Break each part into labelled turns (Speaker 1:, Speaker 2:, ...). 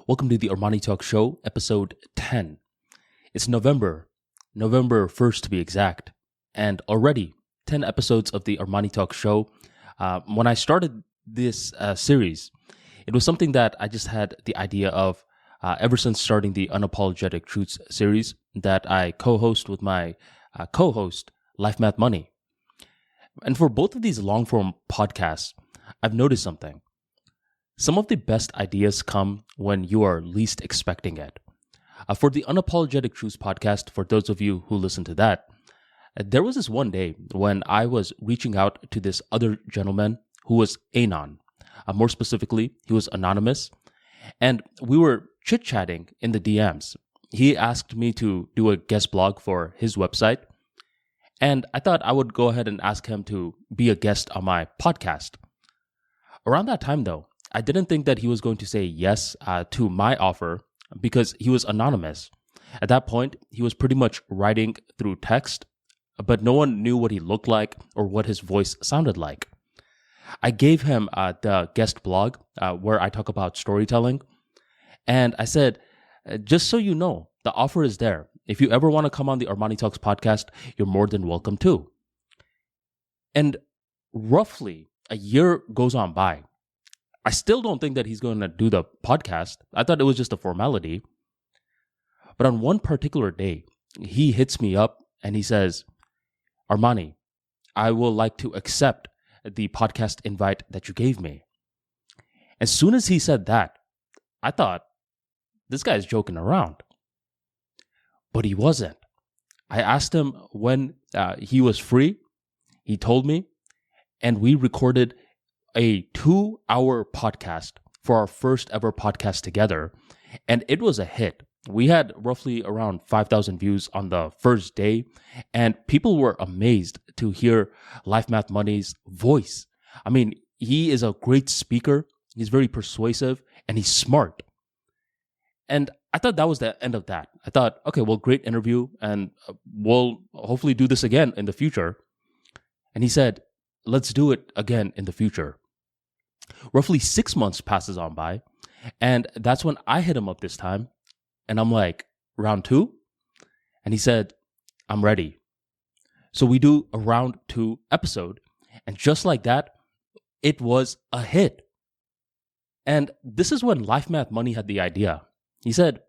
Speaker 1: Welcome to the ArmaniTalks show, episode 10. It's November 1st to be exact, and already 10 episodes of the ArmaniTalks show. When I started this series, it was something that I just had the idea of ever since starting the Unapologetic Truths series that I co-host with my co-host, Life Math Money. And for both of these long-form podcasts, I've noticed something. Some of the best ideas come when you are least expecting it. For the Unapologetic Truths podcast, for those of you who listen to that, there was this one day when I was reaching out to this other gentleman who was anon. More specifically, he was anonymous. And we were chit-chatting in the DMs. He asked me to do a guest blog for his website. And I thought I would go ahead and ask him to be a guest on my podcast. Around that time, though, I didn't think that he was going to say yes to my offer because he was anonymous. At that point, he was pretty much writing through text, but no one knew what he looked like or what his voice sounded like. I gave him the guest blog where I talk about storytelling, and I said, just so you know, the offer is there. If you ever want to come on the ArmaniTalks podcast, you're more than welcome to. And roughly a year goes on by. I still don't think that he's going to do the podcast. I thought it was just a formality. But on one particular day, he hits me up and he says, Armani, I will like to accept the podcast invite that you gave me. As soon as he said that, I thought, this guy's joking around. But he wasn't. I asked him when he was free. He told me, and we recorded a 2-hour podcast for our first ever podcast together. And it was a hit. We had roughly around 5,000 views on the first day. And people were amazed to hear Life Math Money's voice. I mean, he is a great speaker. He's very persuasive and he's smart. And I thought that was the end of that. I thought, okay, well, great interview. And we'll hopefully do this again in the future. And he said, let's do it again in the future. Roughly 6 months passes on by, and that's when I hit him up this time, and I'm like, round 2? And he said, I'm ready. So we do a round 2 episode, and just like that, it was a hit. And this is when Life Math Money had the idea. He said,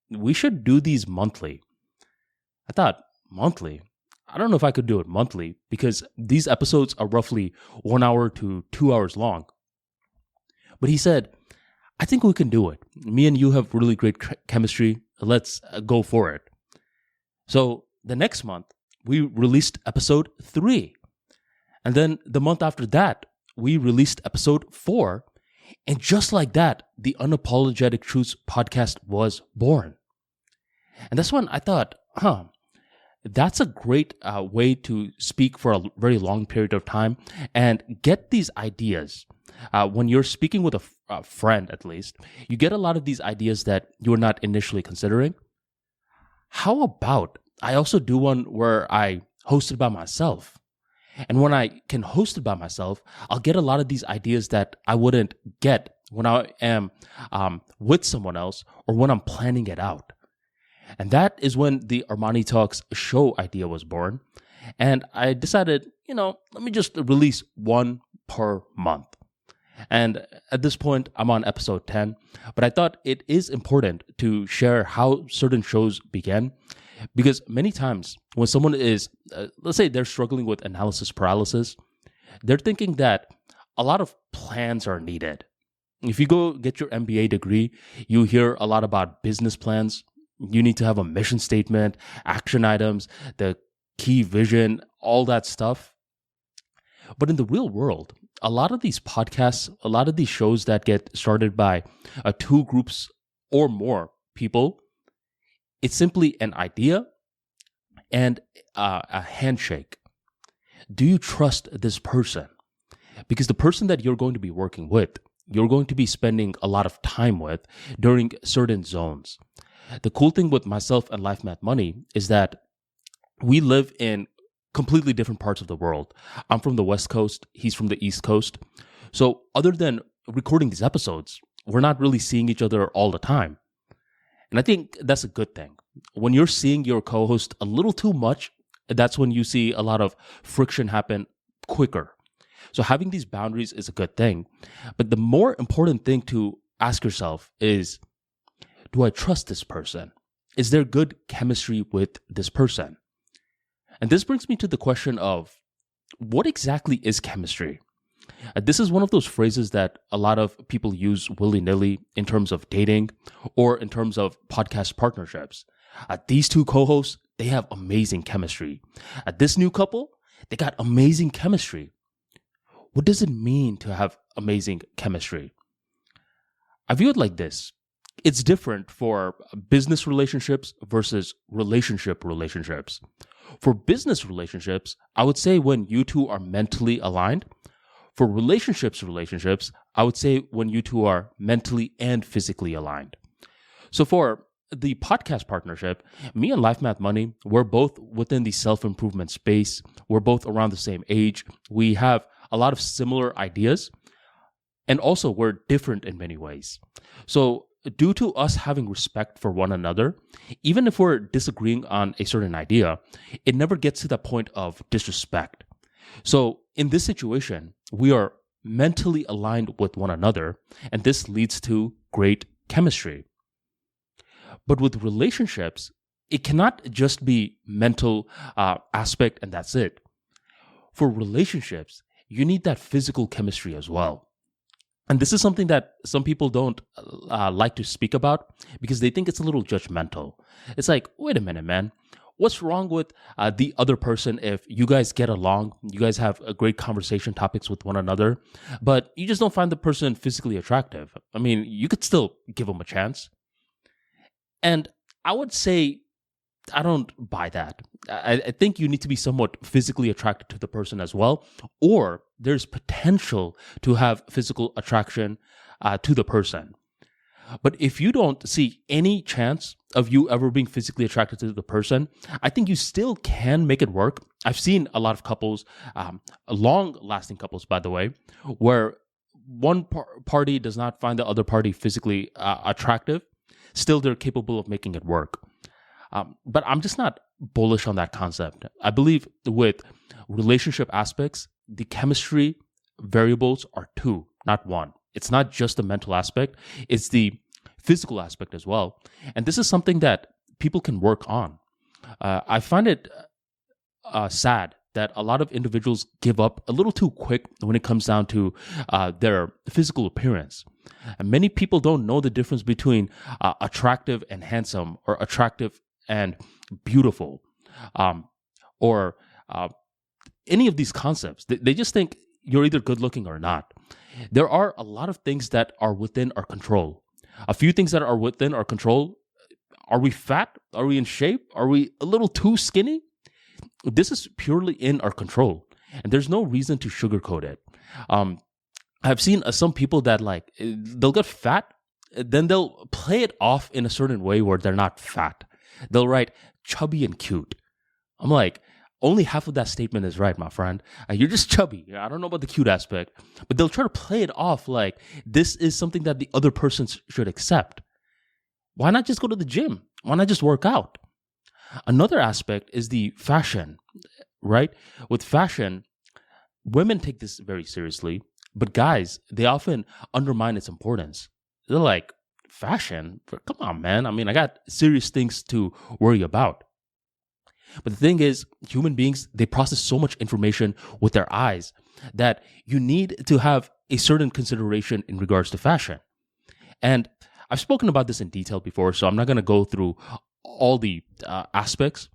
Speaker 1: we should do these monthly. I thought, monthly? I don't know if I could do it monthly because these episodes are roughly 1 hour to 2 hours long. But he said, I think we can do it. Me and you have really great chemistry. Let's go for it. So the next month, we released episode 3. And then the month after that, we released episode 4. And just like that, the Unapologetic Truths podcast was born. And that's when I thought, that's a great way to speak for a very long period of time and get these ideas. When you're speaking with a friend, at least, you get a lot of these ideas that you were not initially considering. How about I also do one where I host it by myself? And when I can host it by myself, I'll get a lot of these ideas that I wouldn't get when I am with someone else or when I'm planning it out. And that is when the ArmaniTalks show idea was born. And I decided, let me just release one per month. And at this point, I'm on episode 10. But I thought it is important to share how certain shows began. Because many times when someone is, let's say they're struggling with analysis paralysis, they're thinking that a lot of plans are needed. If you go get your MBA degree, you hear a lot about business plans. You need to have a mission statement, action items, the key vision, all that stuff. But in the real world, a lot of these podcasts, a lot of these shows that get started by 2 groups or more people, it's simply an idea and a handshake. Do you trust this person? Because the person that you're going to be working with, you're going to be spending a lot of time with during certain zones. The cool thing with myself and Life Math Money is that we live in completely different parts of the world. I'm from the West Coast. He's from the East Coast. So other than recording these episodes, we're not really seeing each other all the time. And I think that's a good thing. When you're seeing your co-host a little too much, that's when you see a lot of friction happen quicker. So having these boundaries is a good thing. But the more important thing to ask yourself is, do I trust this person? Is there good chemistry with this person? And this brings me to the question of, what exactly is chemistry? This is one of those phrases that a lot of people use willy-nilly in terms of dating or in terms of podcast partnerships. These two co-hosts, they have amazing chemistry. This new couple, they got amazing chemistry. What does it mean to have amazing chemistry? I view it like this. It's different for business relationships versus relationships. For business relationships, I would say when you two are mentally aligned. For relationships, I would say when you two are mentally and physically aligned. So for the podcast partnership, me and Life Math Money, we're both within the self-improvement space. We're both around the same age. We have a lot of similar ideas. And also, we're different in many ways. So due to us having respect for one another, even if we're disagreeing on a certain idea, it never gets to the point of disrespect. So in this situation, we are mentally aligned with one another, and this leads to great chemistry. But with relationships, it cannot just be mental aspect and that's it. For relationships, you need that physical chemistry as well. And this is something that some people don't like to speak about because they think it's a little judgmental. It's like, wait a minute, man. What's wrong with the other person if you guys get along, you guys have a great conversation topics with one another, but you just don't find the person physically attractive? I mean, you could still give them a chance. And I would say I don't buy that. I think you need to be somewhat physically attracted to the person as well, or there's potential to have physical attraction to the person. But if you don't see any chance of you ever being physically attracted to the person, I think you still can make it work. I've seen a lot of couples, long-lasting couples, by the way, where one party does not find the other party physically attractive. Still, they're capable of making it work. But I'm just not bullish on that concept. I believe with relationship aspects, the chemistry variables are two, not one. It's not just the mental aspect, it's the physical aspect as well. And this is something that people can work on. I find it sad that a lot of individuals give up a little too quick when it comes down to their physical appearance. And many people don't know the difference between attractive and handsome, or attractive and beautiful, or any of these concepts. They just think you're either good looking or not. There are a lot of things that are within our control. A few things that are within our control. Are we fat? Are we in shape? Are we a little too skinny? This is purely in our control, and there's no reason to sugarcoat it. I've seen some people that they'll get fat, then they'll play it off in a certain way where they're not fat. They'll write chubby and cute. I'm like, only half of that statement is right, my friend. You're just chubby. I don't know about the cute aspect, but they'll try to play it off like this is something that the other person should accept. Why not just go to the gym? Why not just work out? Another aspect is the fashion, right? With fashion, women take this very seriously, but guys, they often undermine its importance. They're like, fashion? Come on, man. I mean, I got serious things to worry about. But the thing is, human beings, they process so much information with their eyes that you need to have a certain consideration in regards to fashion. And I've spoken about this in detail before, so I'm not going to go through all the aspects.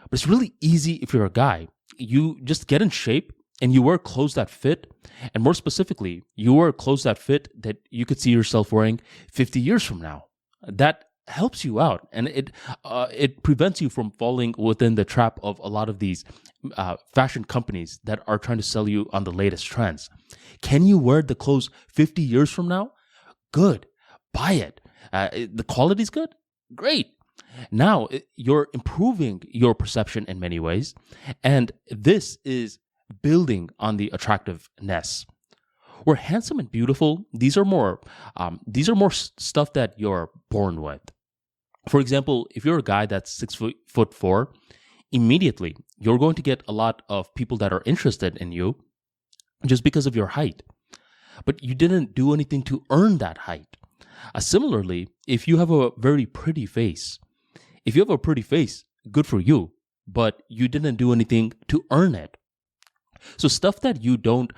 Speaker 1: But it's really easy if you're a guy. You just get in shape and you wear clothes that fit. And more specifically, you wear clothes that fit that you could see yourself wearing 50 years from now. That helps you out, and it prevents you from falling within the trap of a lot of these fashion companies that are trying to sell you on the latest trends. Can you wear the clothes 50 years from now? Good. Buy it. The quality's good? Great. Now you're improving your perception in many ways, and this is building on the attractiveness. Where handsome and beautiful, these are more stuff that you're born with. For example, if you're a guy that's 6 foot 4, immediately you're going to get a lot of people that are interested in you just because of your height. But you didn't do anything to earn that height. Similarly, if you have a very pretty face, good for you, but you didn't do anything to earn it. So stuff that you don't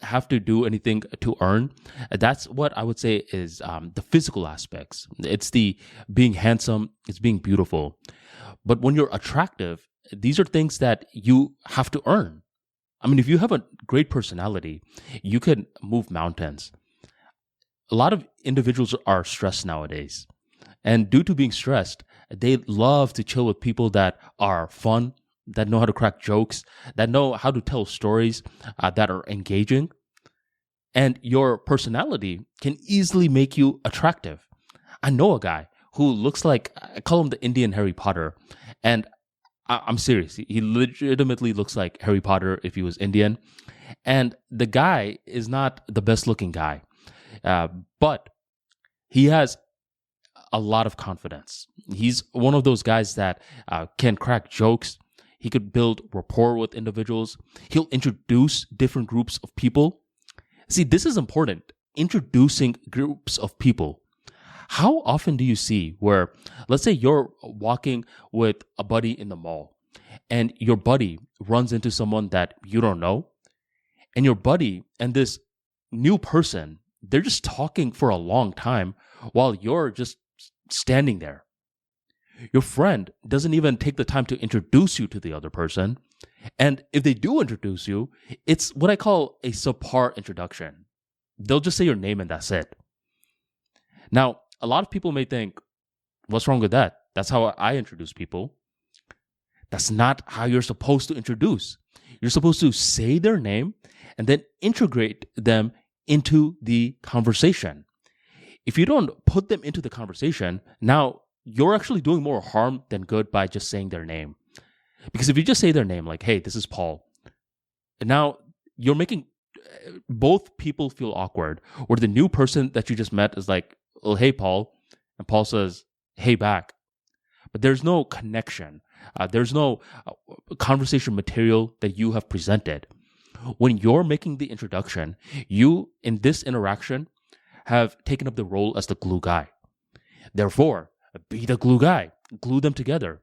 Speaker 1: have to do anything to earn, that's what I would say is the physical aspects. It's the being handsome, it's being beautiful. But when you're attractive, these are things that you have to earn. I mean, if you have a great personality, you can move mountains. A lot of individuals are stressed nowadays. And due to being stressed, they love to chill with people that are fun, that know how to crack jokes, that know how to tell stories that are engaging. And your personality can easily make you attractive. I know a guy who looks like, I call him the Indian Harry Potter. And I'm serious. He legitimately looks like Harry Potter if he was Indian. And the guy is not the best looking guy, but he has a lot of confidence. He's one of those guys that can crack jokes. He could build rapport with individuals. He'll introduce different groups of people. See, this is important. Introducing groups of people. How often do you see where, let's say you're walking with a buddy in the mall and your buddy runs into someone that you don't know, and your buddy and this new person, they're just talking for a long time while you're just standing there. Your friend doesn't even take the time to introduce you to the other person. And if they do introduce you, it's what I call a subpar introduction. They'll just say your name and that's it. Now, a lot of people may think, what's wrong with that? That's how I introduce people. That's not how you're supposed to introduce. You're supposed to say their name and then integrate them into the conversation. If you don't put them into the conversation, now you're actually doing more harm than good by just saying their name. Because if you just say their name, like, hey, this is Paul, and now you're making both people feel awkward, or the new person that you just met is like, well, hey, Paul, and Paul says, hey, back. But there's no connection. There's no conversation material that you have presented. When you're making the introduction, you, in this interaction, have taken up the role as the glue guy. Therefore, be the glue guy. Glue them together.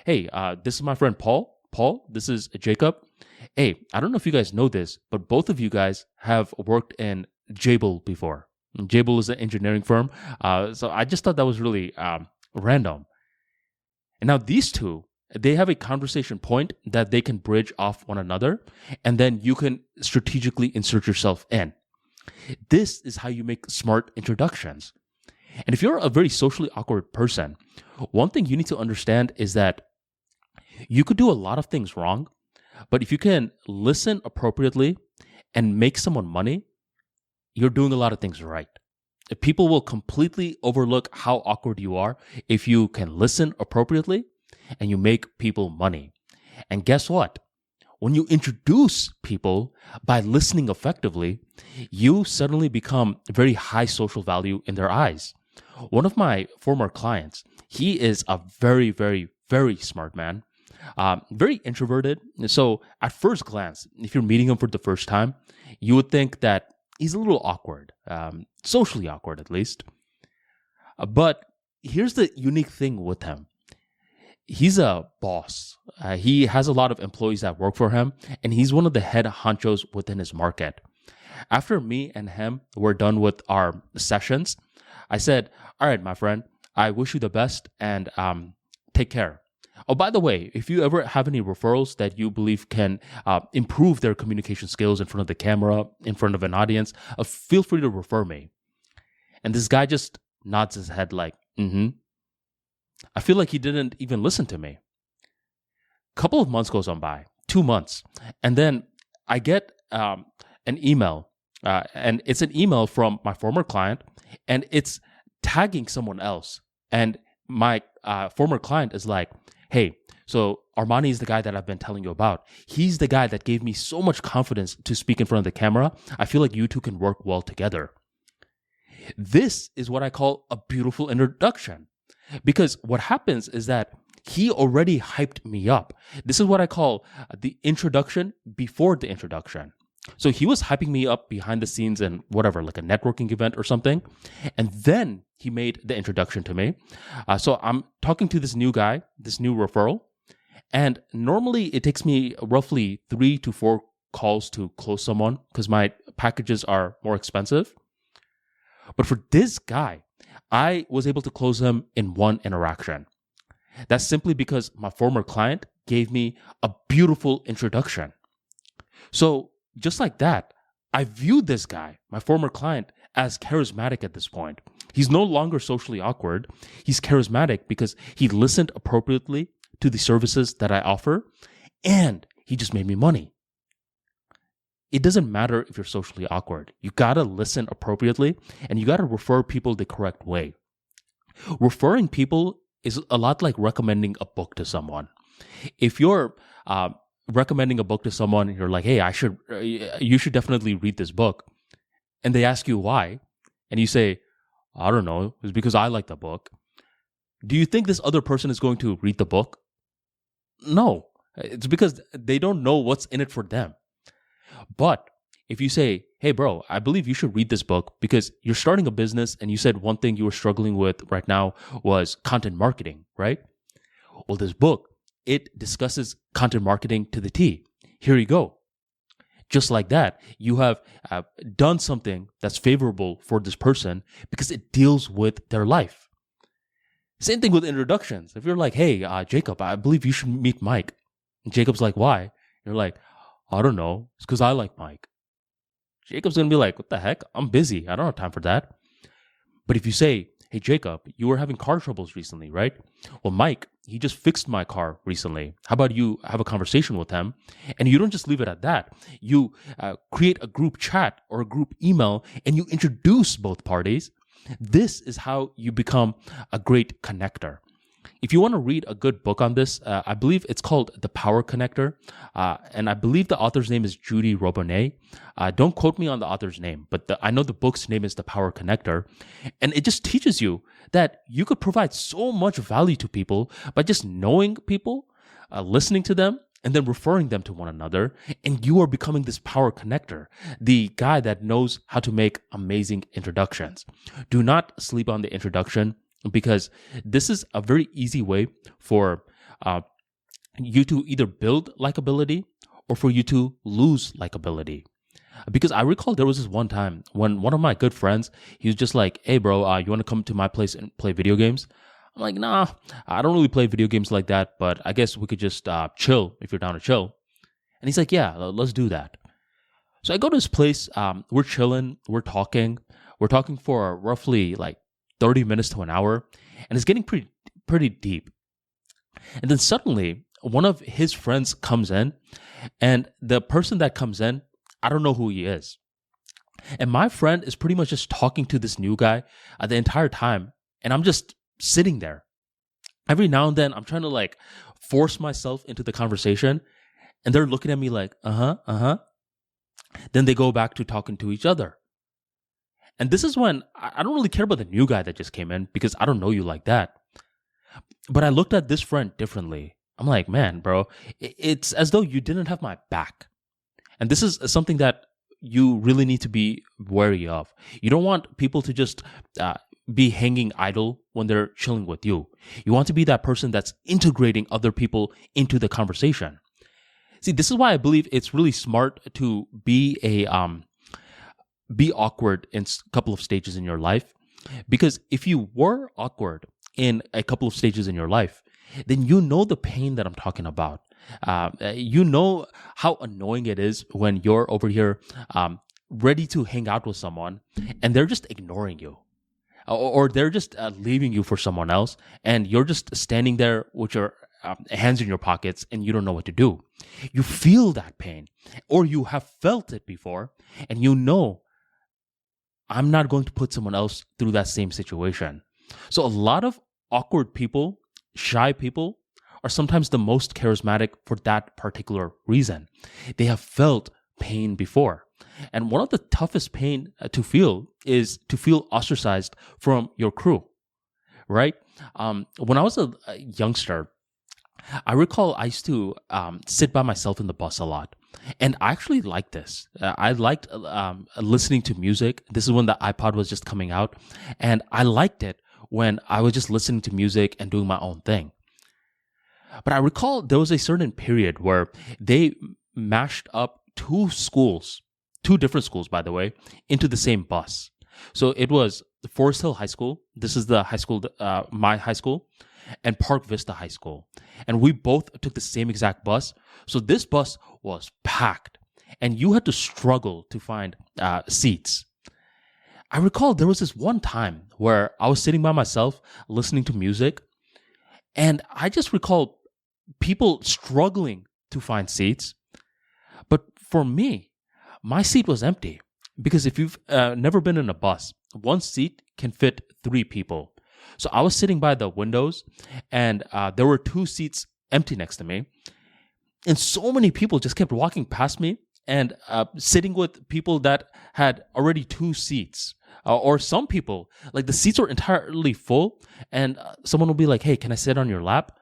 Speaker 1: Hey, this is my friend Paul. Paul, this is Jacob. Hey, I don't know if you guys know this, but both of you guys have worked in Jabil before. Jabil is an engineering firm. So I just thought that was really random. And now these two, they have a conversation point that they can bridge off one another, and then you can strategically insert yourself in. This is how you make smart introductions. And if you're a very socially awkward person, one thing you need to understand is that you could do a lot of things wrong, but if you can listen appropriately and make someone money, you're doing a lot of things right. People will completely overlook how awkward you are if you can listen appropriately and you make people money. And guess what? When you introduce people by listening effectively, you suddenly become very high social value in their eyes. One of my former clients, he is a very, very, very smart man, very introverted. So at first glance, if you're meeting him for the first time, you would think that he's a little awkward, socially awkward at least. But here's the unique thing with him. He's a boss. He has a lot of employees that work for him, and he's one of the head honchos within his market. After me and him were done with our sessions, I said, all right, my friend, I wish you the best and take care. Oh, by the way, if you ever have any referrals that you believe can improve their communication skills in front of the camera, in front of an audience, feel free to refer me. And this guy just nods his head like, I feel like he didn't even listen to me. A couple of months goes on by, 2 months. And then I get an email, and it's an email from my former client, and it's tagging someone else. And my former client is like, hey, So Armani is the guy that I've been telling you about. He's the guy that gave me so much confidence to speak in front of the camera. I feel like you two can work well together. This is what I call a beautiful introduction. Because what happens is that he already hyped me up. This is what I call the introduction before the introduction. So he was hyping me up behind the scenes and whatever, like a networking event or something. And then he made the introduction to me. So I'm talking to this new guy, this new referral. And normally it takes me roughly 3 to 4 calls to close someone because my packages are more expensive. But for this guy, I was able to close him in one interaction. That's simply because my former client gave me a beautiful introduction. So just like that, I viewed this guy, my former client, as charismatic at this point. He's no longer socially awkward. He's charismatic because he listened appropriately to the services that I offer, and he just made me money. It doesn't matter if you're socially awkward. You gotta listen appropriately, and you gotta refer people the correct way. Referring people is a lot like recommending a book to someone. If you're recommending a book to someone and you're like, hey, you should definitely read this book, and they ask you why, and you say, I don't know, it's because I like the book. Do you think this other person is going to read the book? No, it's because they don't know what's in it for them. But if you say, hey, bro, I believe you should read this book because you're starting a business and you said one thing you were struggling with right now was content marketing, right? Well, this book, it discusses content marketing to the T. Here you go. Just like that, you have done something that's favorable for this person because it deals with their life. Same thing with introductions. If you're like, hey, Jacob, I believe you should meet Mike. And Jacob's like, why? You're like, I don't know. It's because I like Mike. Jacob's going to be like, what the heck? I'm busy. I don't have time for that. But if you say, hey, Jacob, you were having car troubles recently, right? Well, Mike, he just fixed my car recently. How about you have a conversation with him? And you don't just leave it at that. You create a group chat or a group email and you introduce both parties. This is how you become a great connector. If you want to read a good book on this, I believe it's called The Power Connector. And I believe the author's name is Judy Robonnet. Don't quote me on the author's name, but I know the book's name is The Power Connector. And it just teaches you that you could provide so much value to people by just knowing people, listening to them, and then referring them to one another. And you are becoming this power connector, the guy that knows how to make amazing introductions. Do not sleep on the introduction, because this is a very easy way for you to either build likability or for you to lose likability. Because I recall there was this one time when one of my good friends, he was just like, hey bro, you want to come to my place and play video games? I'm like, nah, I don't really play video games like that, but I guess we could just chill if you're down to chill. And he's like, yeah, let's do that. So I go to his place, we're chilling, we're talking for roughly like 30 minutes to an hour, and it's getting pretty deep. And then suddenly, one of his friends comes in, and the person that comes in, I don't know who he is. And my friend is pretty much just talking to this new guy the entire time, and I'm just sitting there. Every now and then, I'm trying to like force myself into the conversation, and they're looking at me like, uh-huh. Then they go back to talking to each other. And this is when I don't really care about the new guy that just came in because I don't know you like that. But I looked at this friend differently. I'm like, man, bro, it's as though you didn't have my back. And this is something that you really need to be wary of. You don't want people to just be hanging idle when they're chilling with you. You want to be that person that's integrating other people into the conversation. See, this is why I believe it's really smart to be awkward in a couple of stages in your life. Because if you were awkward in a couple of stages in your life, then you know the pain that I'm talking about. You know how annoying it is when you're over here ready to hang out with someone and they're just ignoring you. Or they're just leaving you for someone else, and you're just standing there with your hands in your pockets and you don't know what to do. You feel that pain, or you have felt it before, and you know, I'm not going to put someone else through that same situation. So a lot of awkward people, shy people, are sometimes the most charismatic for that particular reason. They have felt pain before. And one of the toughest pain to feel is to feel ostracized from your crew, right? When I was a youngster, I recall I used to sit by myself in the bus a lot. And I actually liked this. I liked listening to music. This is when the iPod was just coming out. And I liked it when I was just listening to music and doing my own thing. But I recall there was a certain period where they mashed up two different schools, by the way, into the same bus. So it was Forest Hill High School. This is the high school, my high school, and Park Vista High School. And we both took the same exact bus. So this bus was packed, and you had to struggle to find seats. I recall there was this one time where I was sitting by myself listening to music, and I just recall people struggling to find seats. But for me, my seat was empty, because if you've never been in a bus, one seat can fit 3 people. So I was sitting by the windows, and there were 2 seats empty next to me. And so many people just kept walking past me and sitting with people that had already 2 seats. Or some people, like the seats were entirely full, and someone will be like, "Hey, can I sit on your lap?"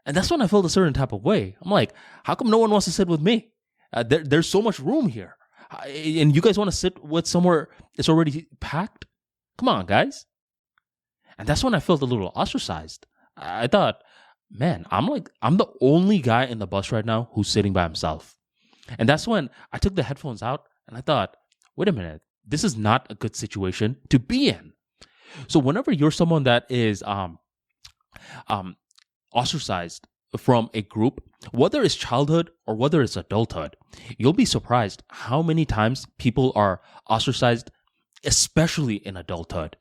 Speaker 1: And that's when I felt a certain type of way. I'm like, how come no one wants to sit with me? There's so much room here. And you guys want to sit with somewhere it's already packed? Come on, guys. And that's when I felt a little ostracized. I thought, man, I'm the only guy in the bus right now who's sitting by himself. And that's when I took the headphones out and I thought, wait a minute, this is not a good situation to be in. So whenever you're someone that is ostracized from a group, whether it's childhood or whether it's adulthood, you'll be surprised how many times people are ostracized, especially in adulthood.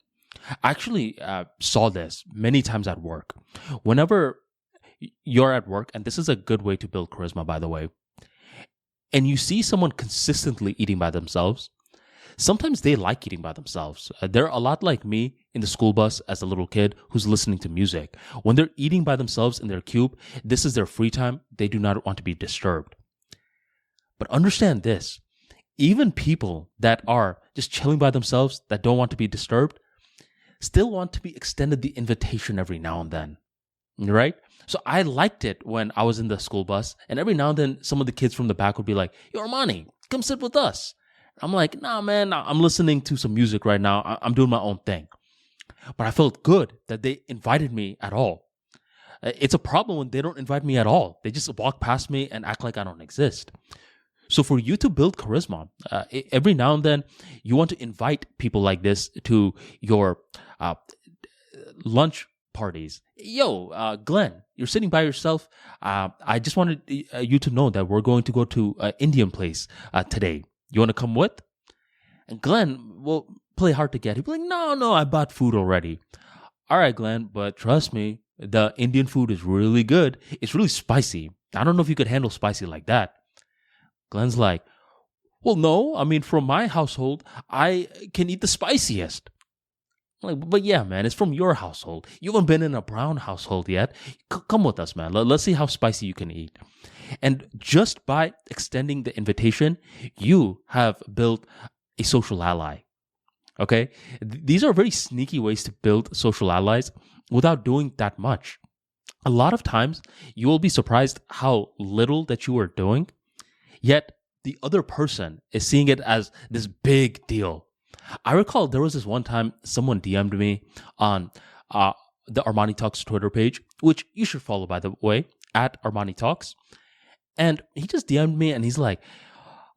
Speaker 1: I actually saw this many times at work. Whenever you're at work, and this is a good way to build charisma, by the way, and you see someone consistently eating by themselves, sometimes they like eating by themselves. They're a lot like me in the school bus as a little kid who's listening to music. When they're eating by themselves in their cube, this is their free time. They do not want to be disturbed. But understand this, even people that are just chilling by themselves, that don't want to be disturbed, still want to be extended the invitation every now and then, right? So I liked it when I was in the school bus, and every now and then some of the kids from the back would be like, "Yo, Armani, come sit with us." I'm like, "Nah, man, I'm listening to some music right now. I'm doing my own thing." But I felt good that they invited me at all. It's a problem when they don't invite me at all. They just walk past me and act like I don't exist. So for you to build charisma, every now and then you want to invite people like this to your lunch parties. Yo, Glenn, you're sitting by yourself. I just wanted you to know that we're going to go to an Indian place today. You want to come with? And Glenn will play hard to get. He'll be like, no, I bought food already. All right, Glenn, but trust me, the Indian food is really good. It's really spicy. I don't know if you could handle spicy like that. Glenn's like, well, no, I mean, from my household, I can eat the spiciest. I'm like, but yeah, man, it's from your household. You haven't been in a brown household yet. Come with us, man. Let's see how spicy you can eat. And just by extending the invitation, you have built a social ally. Okay? These are very sneaky ways to build social allies without doing that much. A lot of times, you will be surprised how little that you are doing, yet the other person is seeing it as this big deal. I recall there was this one time someone DM'd me on the ArmaniTalks Twitter page, which you should follow, by the way, at ArmaniTalks. And he just DM'd me and he's like,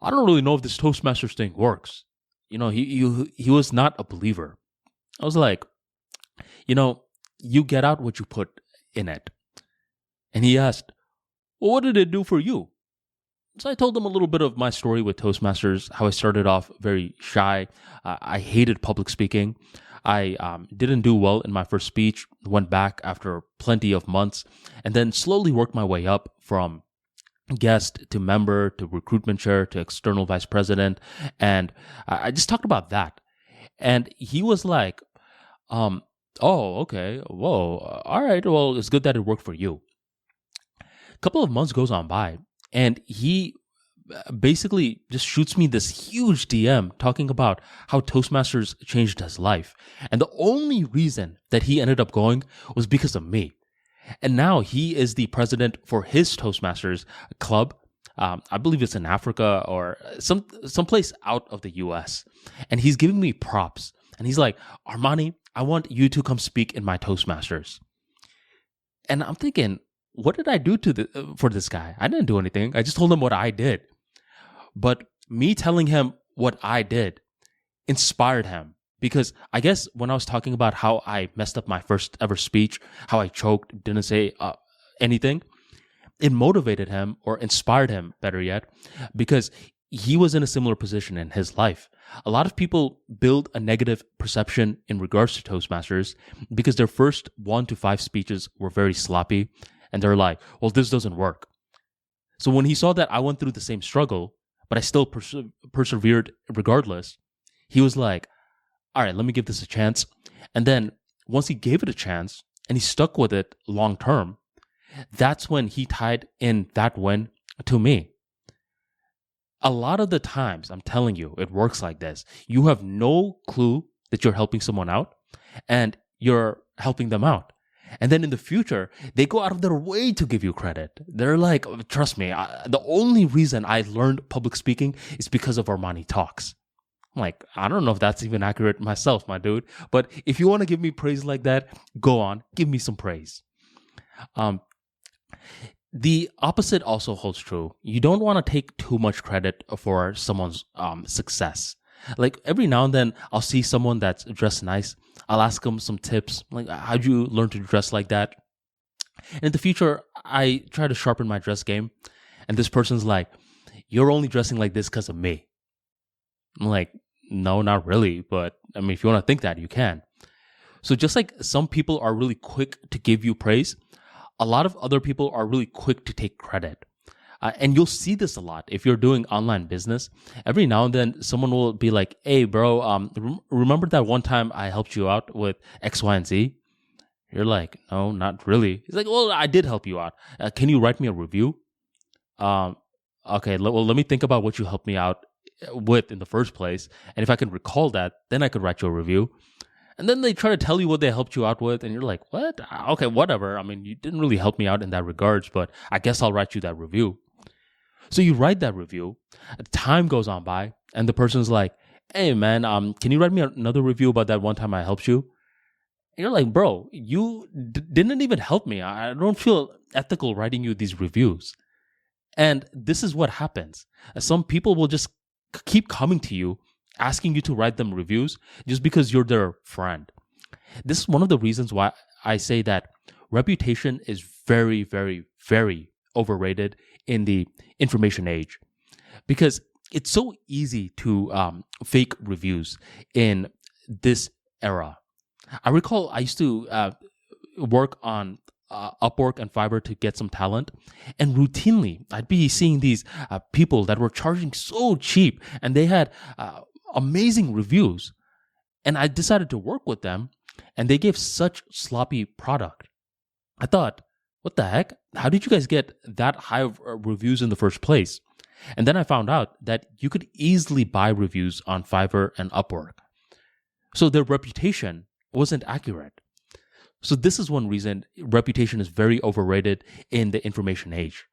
Speaker 1: I don't really know if this Toastmasters thing works. You know, he was not a believer. I was like, you know, you get out what you put in it. And he asked, well, what did it do for you? So I told him a little bit of my story with Toastmasters, how I started off very shy. I hated public speaking. I didn't do well in my first speech, went back after plenty of months, and then slowly worked my way up from guest to member to recruitment chair to external vice president. And I just talked about that. And he was like, oh, okay, whoa, all right, well, it's good that it worked for you. couple of months goes on by, and he basically just shoots me this huge DM talking about how Toastmasters changed his life. And the only reason that he ended up going was because of me. And now he is the president for his Toastmasters club. I believe it's in Africa or someplace out of the US. And he's giving me props. And he's like, Armani, I want you to come speak in my Toastmasters. And I'm thinking, what did I do for this guy? I didn't do anything. I just told him what I did. But me telling him what I did inspired him, because I guess when I was talking about how I messed up my first ever speech, how I choked, didn't say anything, it motivated him, or inspired him, better yet, because he was in a similar position in his life. A lot of people build a negative perception in regards to Toastmasters because their first 1 to 5 speeches were very sloppy, and they're like, well, this doesn't work. So when he saw that I went through the same struggle, but I still persevered regardless, he was like, all right, let me give this a chance. And then once he gave it a chance and he stuck with it long term, that's when he tied in that win to me. A lot of the times, I'm telling you, it works like this. You have no clue that you're helping someone out, and you're helping them out. And then in the future, they go out of their way to give you credit. They're like, trust me, the only reason I learned public speaking is because of ArmaniTalks. I'm like, I don't know if that's even accurate myself, my dude. But if you want to give me praise like that, go on, give me some praise. The opposite also holds true. You don't want to take too much credit for someone's success. Like every now and then, I'll see someone that's dressed nice. I'll ask them some tips. Like, how'd you learn to dress like that? And in the future, I try to sharpen my dress game. And this person's like, you're only dressing like this because of me. I'm like, no, not really. But I mean, if you want to think that, you can. So just like some people are really quick to give you praise, a lot of other people are really quick to take credit. And you'll see this a lot if you're doing online business. Every now and then, someone will be like, hey, bro, remember that one time I helped you out with X, Y, and Z? You're like, no, not really. He's like, well, I did help you out. Can you write me a review? Okay, let me think about what you helped me out with in the first place. And if I can recall that, then I could write you a review. And then they try to tell you what they helped you out with, and you're like, what? Okay, whatever. I mean, you didn't really help me out in that regards, but I guess I'll write you that review. So you write that review, time goes on by, and the person's like, hey man, can you write me another review about that one time I helped you? And you're like, bro, you didn't even help me. I don't feel ethical writing you these reviews. And this is what happens. Some people will just keep coming to you, asking you to write them reviews just because you're their friend. This is one of the reasons why I say that reputation is very, very, very overrated in the information age, because it's so easy to fake reviews in this era. I recall I used to work on Upwork and Fiverr to get some talent, and routinely I'd be seeing these people that were charging so cheap, and they had amazing reviews, and I decided to work with them, and they gave such sloppy product. I thought, what the heck? How did you guys get that high of reviews in the first place? And then I found out that you could easily buy reviews on Fiverr and Upwork. So their reputation wasn't accurate. So this is one reason reputation is very overrated in the information age.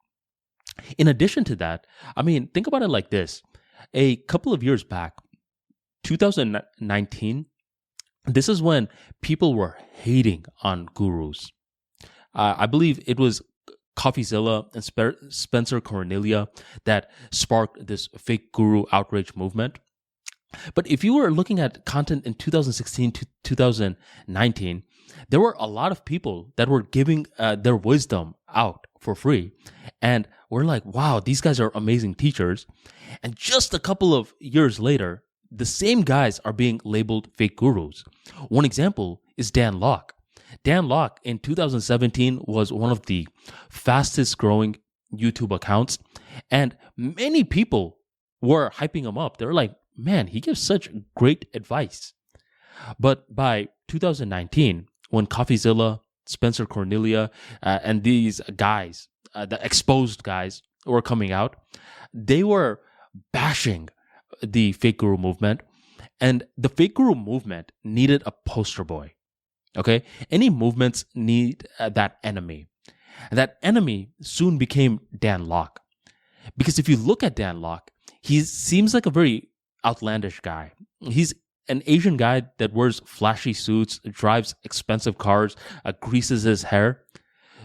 Speaker 1: In addition to that, I mean, think about it like this. A couple of years back, 2019, this is when people were hating on gurus. I believe it was CoffeeZilla and Spencer Cornelia that sparked this fake guru outrage movement. But if you were looking at content in 2016 to 2019, there were a lot of people that were giving their wisdom out for free. And we're like, wow, these guys are amazing teachers. And just a couple of years later, the same guys are being labeled fake gurus. One example is Dan Lok. Dan Lok in 2017 was one of the fastest growing YouTube accounts, and many people were hyping him up. They were like, man, he gives such great advice. But by 2019, when CoffeeZilla, Spencer Cornelia, and these guys the exposed guys who were coming out, they were bashing the fake guru movement. And the fake guru movement needed a poster boy. Okay? Any movements need that enemy. And that enemy soon became Dan Lok. Because if you look at Dan Lok, he seems like a very outlandish guy. He's an Asian guy that wears flashy suits, drives expensive cars, greases his hair.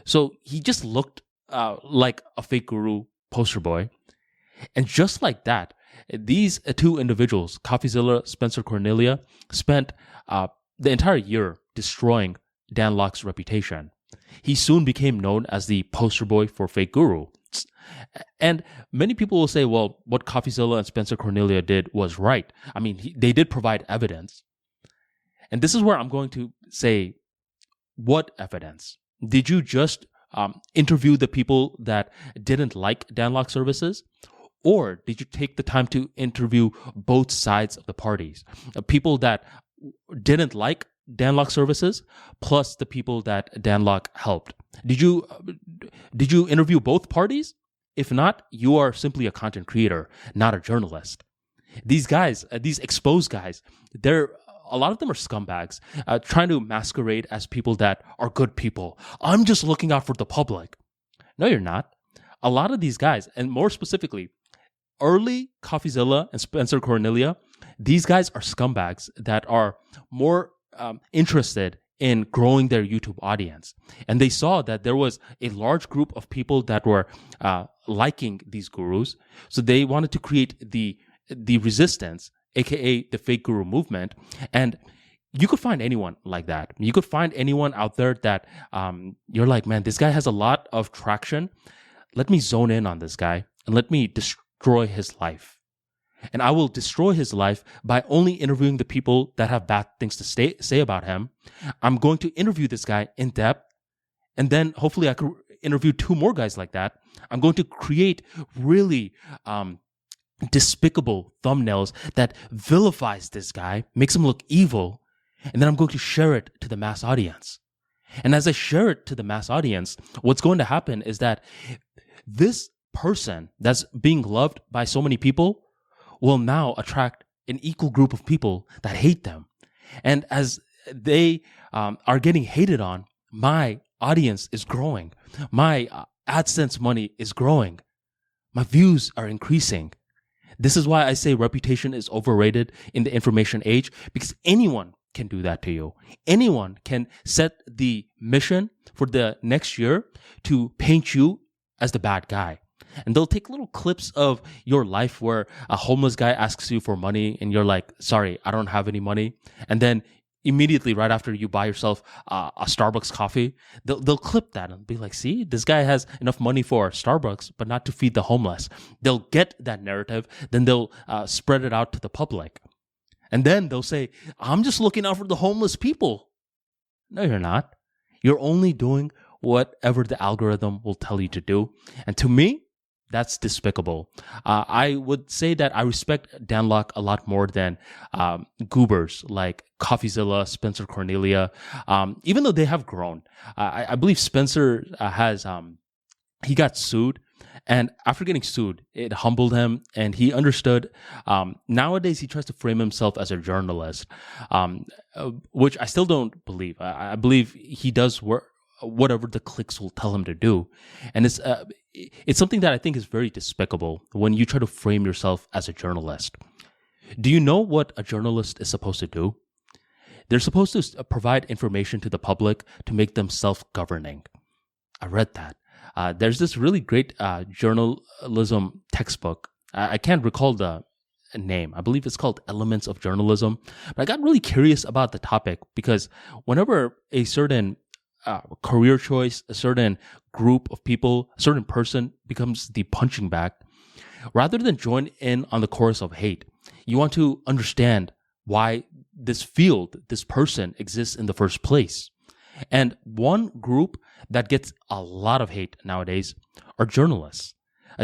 Speaker 1: So he just looked like a fake guru poster boy. And just like that, these two individuals, CoffeeZilla, Spencer Cornelia, spent the entire year destroying Dan Lok's reputation. He soon became known as the poster boy for fake guru. And many people will say, well, what CoffeeZilla and Spencer Cornelia did was right. I mean, they did provide evidence. And this is where I'm going to say, what evidence? Did you just interview the people that didn't like Dan Lok services? Or did you take the time to interview both sides of the parties? People that didn't like Dan Lok services, plus the people that Dan Lok helped. Did you interview both parties? If not, you are simply a content creator, not a journalist. These guys, these exposed guys, a lot of them are scumbags, trying to masquerade as people that are good people. I'm just looking out for the public. No, you're not. A lot of these guys, and more specifically, early CoffeeZilla and Spencer Cornelia, these guys are scumbags that are more interested in growing their YouTube audience. And they saw that there was a large group of people that were liking these gurus. So they wanted to create the resistance, aka the fake guru movement. And you could find anyone like that. You could find anyone out there that you're like, man, this guy has a lot of traction. Let me zone in on this guy and let me destroy his life. And I will destroy his life by only interviewing the people that have bad things to say about him. I'm going to interview this guy in depth. And then hopefully I could interview two more guys like that. I'm going to create really despicable thumbnails that vilifies this guy, makes him look evil. And then I'm going to share it to the mass audience. And as I share it to the mass audience, what's going to happen is that this person that's being loved by so many people will now attract an equal group of people that hate them. And as they are getting hated on, my audience is growing. My AdSense money is growing. My views are increasing. This is why I say reputation is overrated in the information age, because anyone can do that to you. Anyone can set the mission for the next year to paint you as the bad guy. And they'll take little clips of your life where a homeless guy asks you for money and you're like, sorry, I don't have any money. And then immediately right after you buy yourself a Starbucks coffee, they'll clip that and be like, see, this guy has enough money for Starbucks, but not to feed the homeless. They'll get that narrative, then they'll spread it out to the public. And then they'll say, I'm just looking out for the homeless people. No, you're not. You're only doing whatever the algorithm will tell you to do. And to me, that's despicable. I would say that I respect Dan Lok a lot more than goobers like CoffeeZilla, Spencer Cornelia, even though they have grown. I believe Spencer he got sued. And after getting sued, it humbled him and he understood. Nowadays, he tries to frame himself as a journalist, which I still don't believe. I believe he does work whatever the clicks will tell him to do. And it's something that I think is very despicable when you try to frame yourself as a journalist. Do you know what a journalist is supposed to do? They're supposed to provide information to the public to make them self-governing. I read that. There's this really great journalism textbook. I can't recall the name. I believe it's called Elements of Journalism. But I got really curious about the topic because whenever a certain career choice, a certain group of people, a certain person becomes the punching bag, rather than join in on the chorus of hate, you want to understand why this field, this person exists in the first place. And one group that gets a lot of hate nowadays are journalists.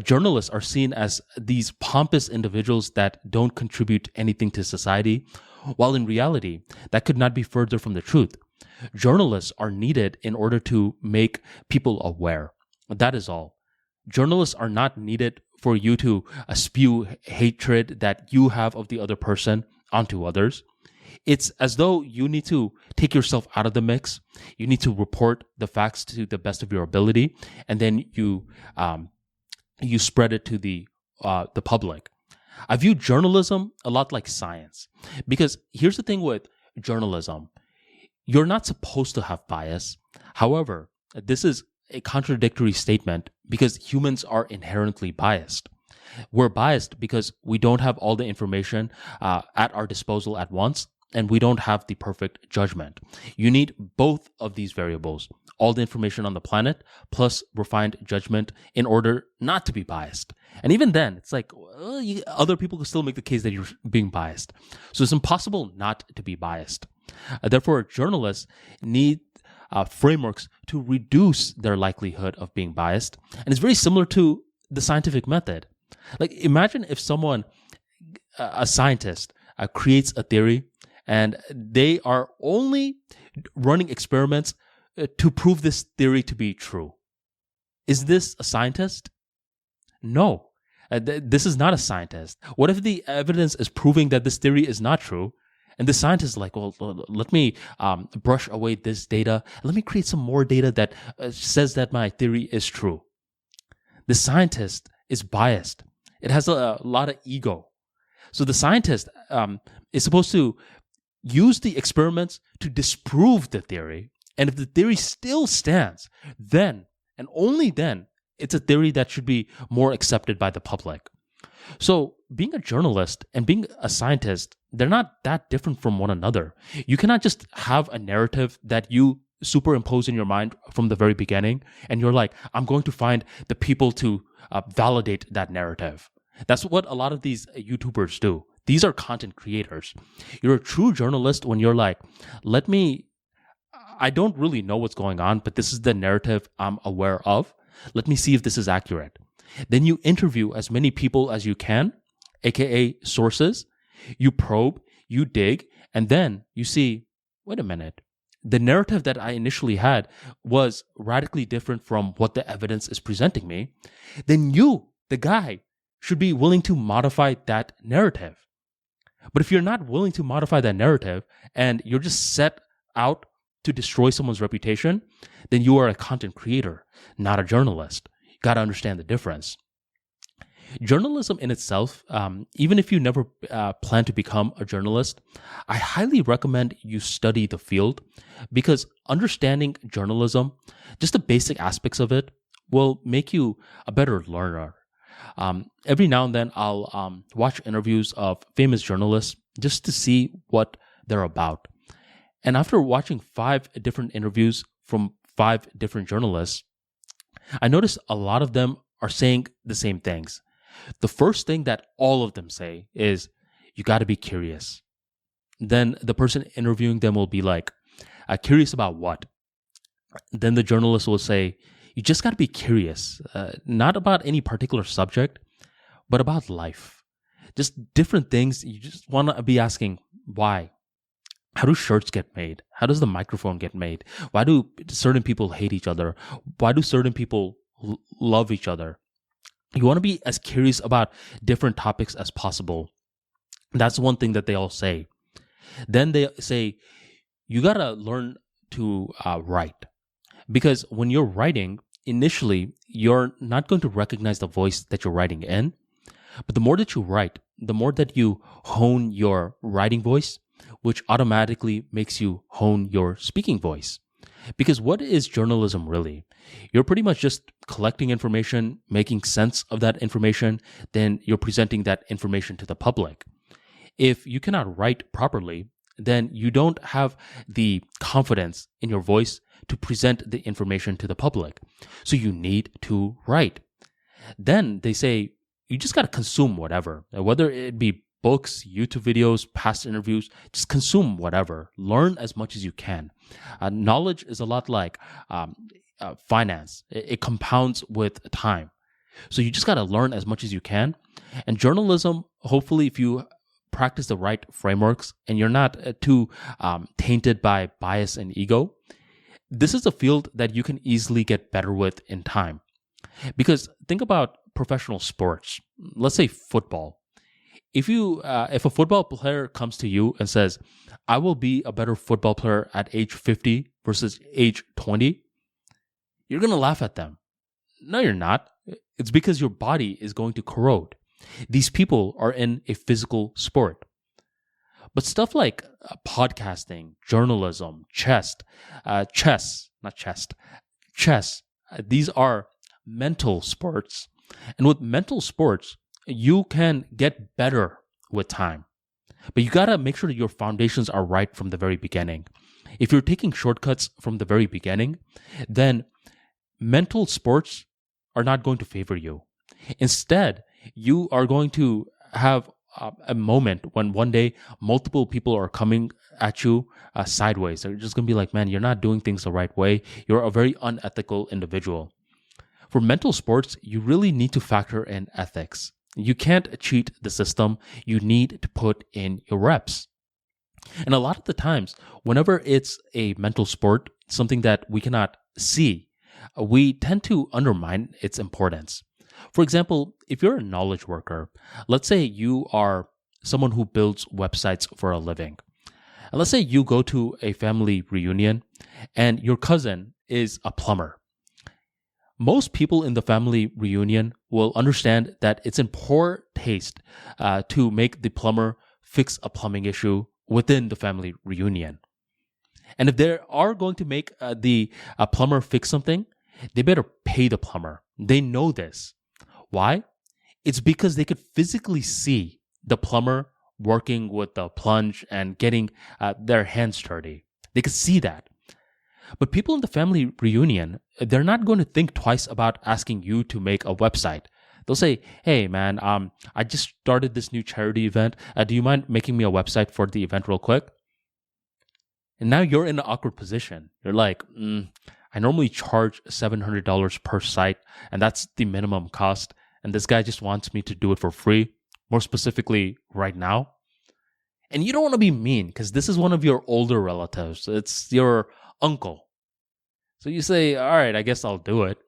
Speaker 1: Journalists are seen as these pompous individuals that don't contribute anything to society, while in reality, that could not be further from the truth. Journalists are needed in order to make people aware. That is all. Journalists are not needed for you to spew hatred that you have of the other person onto others. It's as though you need to take yourself out of the mix. You need to report the facts to the best of your ability, and then you spread it to the public. I view journalism a lot like science, because here's the thing with journalism: you're not supposed to have bias. However, this is a contradictory statement because humans are inherently biased. We're biased because we don't have all the information at our disposal at once, and we don't have the perfect judgment. You need both of these variables, all the information on the planet plus refined judgment, in order not to be biased. And even then, it's like other people can still make the case that you're being biased. So it's impossible not to be biased. Therefore, journalists need frameworks to reduce their likelihood of being biased. And it's very similar to the scientific method. Like, imagine if a scientist, creates a theory and they are only running experiments to prove this theory to be true. Is this a scientist? No. This is not a scientist. What if the evidence is proving that this theory is not true? And the scientist is like, well, let me brush away this data. Let me create some more data that says that my theory is true. The scientist is biased. It has a lot of ego. So the scientist is supposed to use the experiments to disprove the theory. And if the theory still stands, then, and only then, it's a theory that should be more accepted by the public. So being a journalist and being a scientist, they're not that different from one another. You cannot just have a narrative that you superimpose in your mind from the very beginning, and you're like, I'm going to find the people to validate that narrative. That's what a lot of these YouTubers do. These are content creators. You're a true journalist when you're like, I don't really know what's going on, but this is the narrative I'm aware of. Let me see if this is accurate. Then you interview as many people as you can, aka sources. You probe, you dig, and then you see, wait a minute, the narrative that I initially had was radically different from what the evidence is presenting me. Then you, the guy, should be willing to modify that narrative. But if you're not willing to modify that narrative and you're just set out to destroy someone's reputation, then you are a content creator, not a journalist. You got to understand the difference. Journalism in itself, even if you never plan to become a journalist, I highly recommend you study the field, because understanding journalism, just the basic aspects of it, will make you a better learner. Every now and then I'll watch interviews of famous journalists just to see what they're about. And after watching 5 different interviews from 5 different journalists, I noticed a lot of them are saying the same things. The first thing that all of them say is, you got to be curious. Then the person interviewing them will be like, curious about what? Then the journalist will say, you just got to be curious, not about any particular subject, but about life. Just different things. You just want to be asking, why? How do shirts get made? How does the microphone get made? Why do certain people hate each other? Why do certain people love each other? You want to be as curious about different topics as possible. That's one thing that they all say. Then they say, you got to learn to write. Because when you're writing, initially, you're not going to recognize the voice that you're writing in. But the more that you write, the more that you hone your writing voice, which automatically makes you hone your speaking voice. Because what is journalism really? You're pretty much just collecting information, making sense of that information, then you're presenting that information to the public. If you cannot write properly, then you don't have the confidence in your voice to present the information to the public. So you need to write. Then they say, you just got to consume whatever, whether it be books, YouTube videos, past interviews, just consume whatever. Learn as much as you can. Knowledge is a lot like finance. It compounds with time. So you just got to learn as much as you can. And journalism, hopefully, if you practice the right frameworks and you're not too tainted by bias and ego, this is a field that you can easily get better with in time. Because think about professional sports. Let's say football. If a football player comes to you and says, "I will be a better football player at age 50 versus age 20," you're going to laugh at them. No, you're not. It's because your body is going to corrode. These people are in a physical sport. But stuff like podcasting, journalism, chess, these are mental sports. And with mental sports, you can get better with time. But you got to make sure that your foundations are right from the very beginning. If you're taking shortcuts from the very beginning, then mental sports are not going to favor you. Instead, you are going to have a moment when one day multiple people are coming at you sideways. They're just going to be like, man, you're not doing things the right way. You're a very unethical individual. For mental sports, you really need to factor in ethics. You can't cheat the system. You need to put in your reps. And a lot of the times, whenever it's a mental sport, something that we cannot see, we tend to undermine its importance. For example, if you're a knowledge worker, let's say you are someone who builds websites for a living. And let's say you go to a family reunion and your cousin is a plumber. Most people in the family reunion will understand that it's in poor taste to make the plumber fix a plumbing issue within the family reunion. And if they are going to make the plumber fix something, they better pay the plumber. They know this. Why? It's because they could physically see the plumber working with the plunge and getting their hands dirty. They could see that. But people in the family reunion, they're not going to think twice about asking you to make a website. They'll say, "Hey man, I just started this new charity event. Do you mind making me a website for the event real quick?" And now you're in an awkward position. You're like, I normally charge $700 per site, and that's the minimum cost. And this guy just wants me to do it for free, more specifically right now. And you don't want to be mean because this is one of your older relatives. It's your uncle. So you say, all right, I guess I'll do it.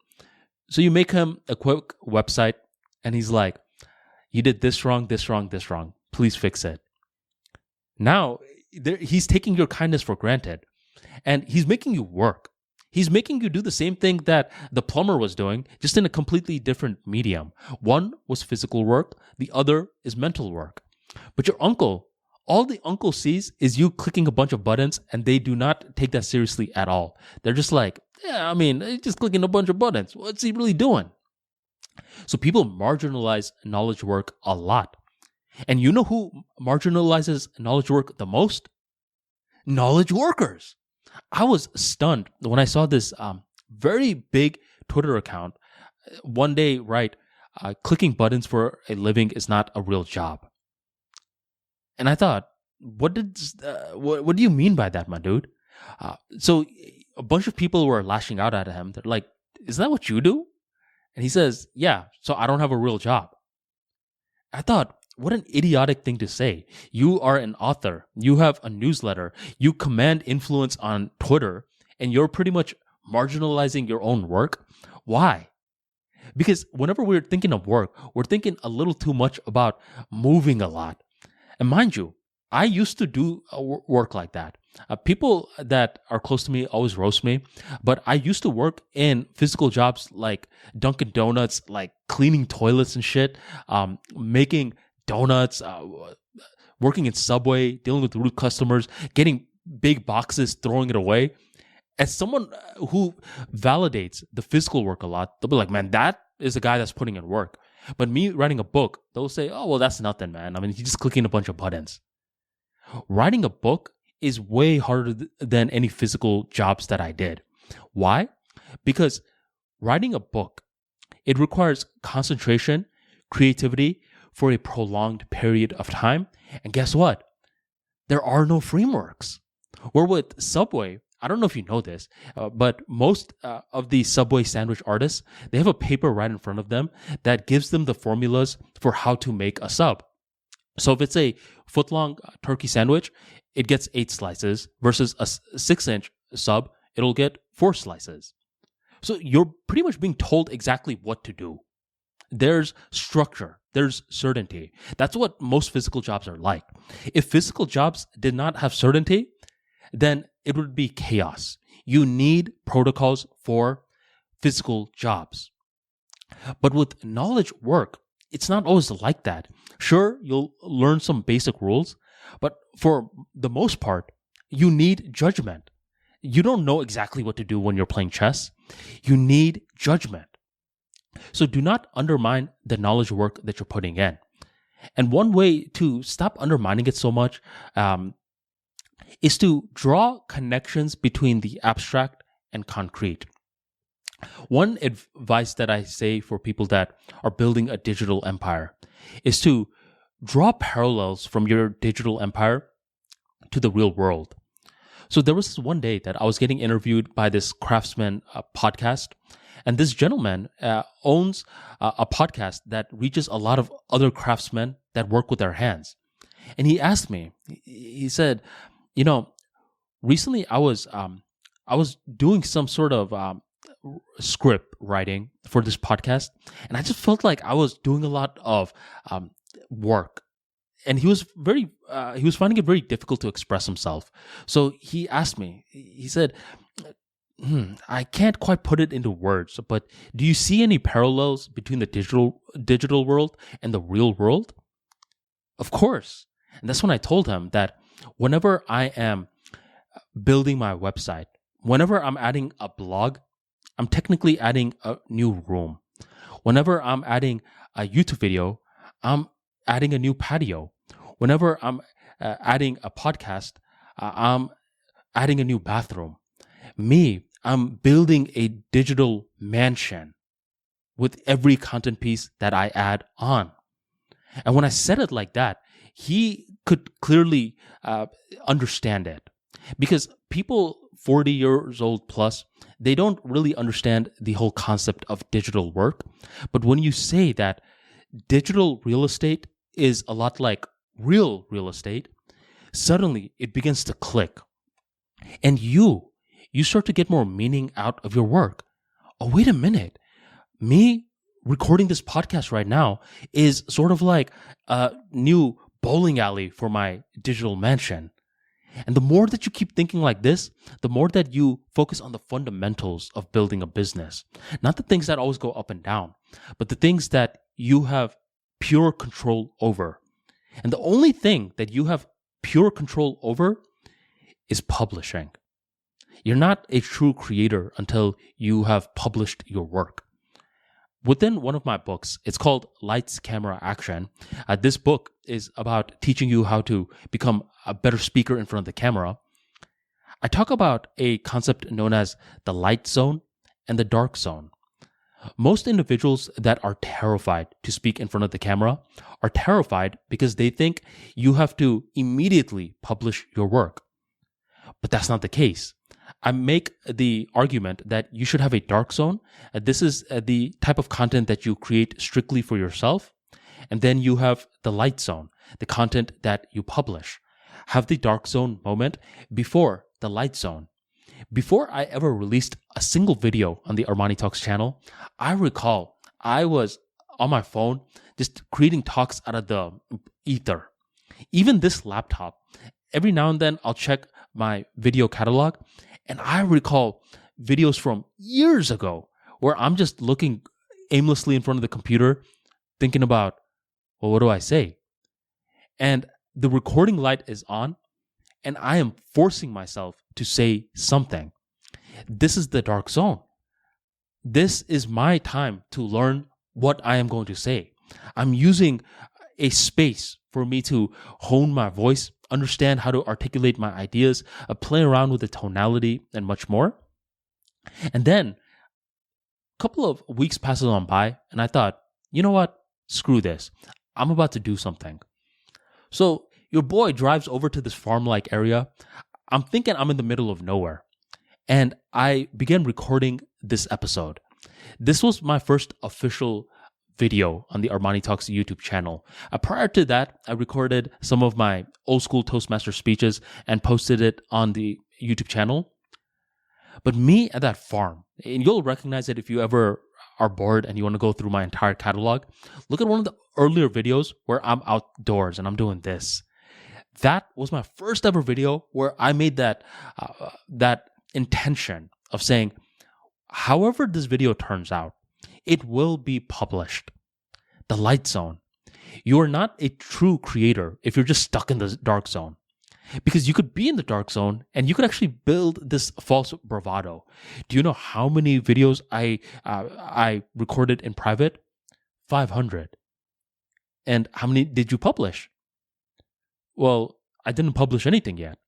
Speaker 1: So you make him a quick website and he's like, you did this wrong, this wrong, this wrong. Please fix it. Now he's taking your kindness for granted and he's making you work. He's making you do the same thing that the plumber was doing, just in a completely different medium. One was physical work, the other is mental work. But your uncle, all the uncle sees is you clicking a bunch of buttons and they do not take that seriously at all. They're just like, yeah, I mean, he's just clicking a bunch of buttons. What's he really doing? So people marginalize knowledge work a lot. And you know who marginalizes knowledge work the most? Knowledge workers. I was stunned when I saw this very big Twitter account one day write, clicking buttons for a living is not a real job. And I thought, what do you mean by that, my dude? So a bunch of people were lashing out at him. They're like, is that what you do? And he says, yeah, so I don't have a real job. I thought, what an idiotic thing to say. You are an author. You have a newsletter. You command influence on Twitter, and you're pretty much marginalizing your own work. Why? Because whenever we're thinking of work, we're thinking a little too much about moving a lot. And mind you, I used to do work like that. People that are close to me always roast me, but I used to work in physical jobs like Dunkin' Donuts, like cleaning toilets and shit, making donuts, working in Subway, dealing with rude customers, getting big boxes, throwing it away. As someone who validates the physical work a lot, they'll be like, man, that is a guy that's putting in work. But me writing a book, they'll say, oh, well, that's nothing, man. I mean, he's just clicking a bunch of buttons. Writing a book is way harder than any physical jobs that I did. Why? Because writing a book, it requires concentration, creativity for a prolonged period of time. And guess what? There are no frameworks. Where with Subway, I don't know if you know this, but most of the Subway sandwich artists, they have a paper right in front of them that gives them the formulas for how to make a sub. So if it's a foot-long turkey sandwich, it gets 8 slices versus a 6-inch sub, it'll get 4 slices. So you're pretty much being told exactly what to do. There's structure, there's certainty. That's what most physical jobs are like. If physical jobs did not have certainty, then it would be chaos. You need protocols for physical jobs. But with knowledge work, it's not always like that. Sure, you'll learn some basic rules, but for the most part, you need judgment. You don't know exactly what to do when you're playing chess. You need judgment. So do not undermine the knowledge work that you're putting in. And one way to stop undermining it so much is to draw connections between the abstract and concrete. One advice that I say for people that are building a digital empire is to draw parallels from your digital empire to the real world. So there was this one day that I was getting interviewed by this craftsman podcast, and this gentleman owns a podcast that reaches a lot of other craftsmen that work with their hands. And he asked me, he said, recently I was doing some sort of script writing for this podcast, and I just felt like I was doing a lot of work. And he was finding it very difficult to express himself. So he asked me, he said, I can't quite put it into words, but do you see any parallels between the digital world and the real world? Of course. And that's when I told him that whenever I am building my website, whenever I'm adding a blog, I'm technically adding a new room. Whenever I'm adding a YouTube video, I'm adding a new patio. Whenever I'm adding a podcast, I'm adding a new bathroom. I'm building a digital mansion with every content piece that I add on. And when I said it like that, he could clearly understand it. Because people 40 years old plus, they don't really understand the whole concept of digital work. But when you say that digital real estate is a lot like real estate, suddenly it begins to click. And you start to get more meaning out of your work. Oh, wait a minute. Me recording this podcast right now is sort of like a new bowling alley for my digital mansion. And the more that you keep thinking like this, the more that you focus on the fundamentals of building a business. Not the things that always go up and down, but the things that you have pure control over. And the only thing that you have pure control over is publishing. You're not a true creator until you have published your work. Within one of my books, it's called Lights, Camera, Action. This book is about teaching you how to become a better speaker in front of the camera. I talk about a concept known as the light zone and the dark zone. Most individuals that are terrified to speak in front of the camera are terrified because they think you have to immediately publish your work. But that's not the case. I make the argument that you should have a dark zone. This is the type of content that you create strictly for yourself. And then you have the light zone, the content that you publish. Have the dark zone moment before the light zone. Before I ever released a single video on the ArmaniTalks channel, I recall I was on my phone just creating talks out of the ether. Even this laptop, every now and then I'll check my video catalog, and I recall videos from years ago where I'm just looking aimlessly in front of the computer, thinking about, well, what do I say? And the recording light is on, and I am forcing myself to say something. This is the dark zone. This is my time to learn what I am going to say. I'm using a space for me to hone my voice, understand how to articulate my ideas, play around with the tonality, and much more. And then a couple of weeks passes on by, and I thought, you know what? Screw this. I'm about to do something. So your boy drives over to this farm-like area. I'm thinking I'm in the middle of nowhere. And I began recording this episode. This was my first official video on the ArmaniTalks YouTube channel. Prior to that, I recorded some of my old school Toastmaster speeches and posted it on the YouTube channel. But me at that farm, and you'll recognize it if you ever are bored and you want to go through my entire catalog, look at one of the earlier videos where I'm outdoors and I'm doing this. That was my first ever video where I made that intention of saying, however this video turns out, it will be published. The light zone. You are not a true creator if you're just stuck in the dark zone. Because you could be in the dark zone and you could actually build this false bravado. Do you know how many videos I recorded in private? 500. And how many did you publish? Well, I didn't publish anything yet.